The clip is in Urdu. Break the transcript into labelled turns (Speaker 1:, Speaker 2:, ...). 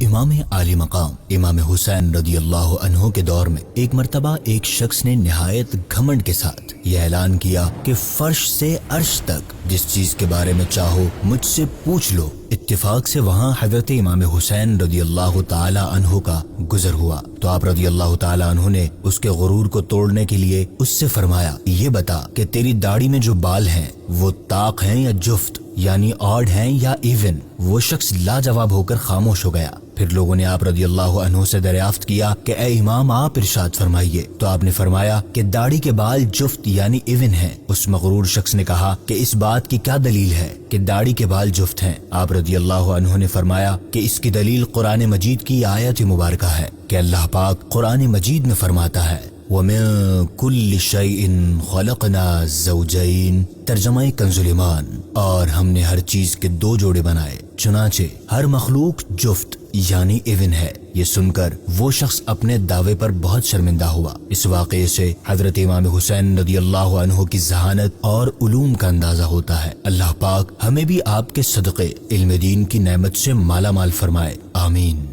Speaker 1: امام عالی مقام امام حسین رضی اللہ عنہ کے دور میں ایک مرتبہ ایک شخص نے نہایت گھمنڈ کے ساتھ یہ اعلان کیا کہ فرش سے عرش تک جس چیز کے بارے میں چاہو مجھ سے پوچھ لو۔ اتفاق سے وہاں حضرت امام حسین رضی اللہ تعالی عنہ کا گزر ہوا تو آپ رضی اللہ تعالی عنہ نے اس کے غرور کو توڑنے کے لیے اس سے فرمایا، یہ بتا کہ تیری داڑھی میں جو بال ہیں وہ طاق ہیں یا جفت، یعنی آڈ ہیں یا ایون؟ وہ شخص لاجواب ہو کر خاموش ہو گیا۔ پھر لوگوں نے آپ رضی اللہ عنہ سے دریافت کیا کہ اے امام آپ ارشاد فرمائیے، تو آپ نے فرمایا کہ داڑھی کے بال جفت یعنی ایون ہیں۔ اس مغرور شخص نے کہا کہ اس بات کی کیا دلیل ہے کہ داڑھی کے بال جفت ہیں؟ آپ رضی اللہ عنہ نے فرمایا کہ اس کی دلیل قرآن مجید کی آیت مبارکہ ہے کہ اللہ پاک قرآن مجید میں فرماتا ہے وَمِن كُلِّ شَيْءٍ خَلَقْنَا زَوْجَيْنِ، ترجمہ کنز الایمان، اور ہم نے ہر چیز کے دو جوڑے بنائے، چنانچہ ہر مخلوق جفت یعنی ایون ہے۔ یہ سن کر وہ شخص اپنے دعوے پر بہت شرمندہ ہوا۔ اس واقعے سے حضرت امام حسین رضی اللہ عنہ کی ذہانت اور علوم کا اندازہ ہوتا ہے۔ اللہ پاک ہمیں بھی آپ کے صدقے علم دین کی نعمت سے مالا مال فرمائے، آمین۔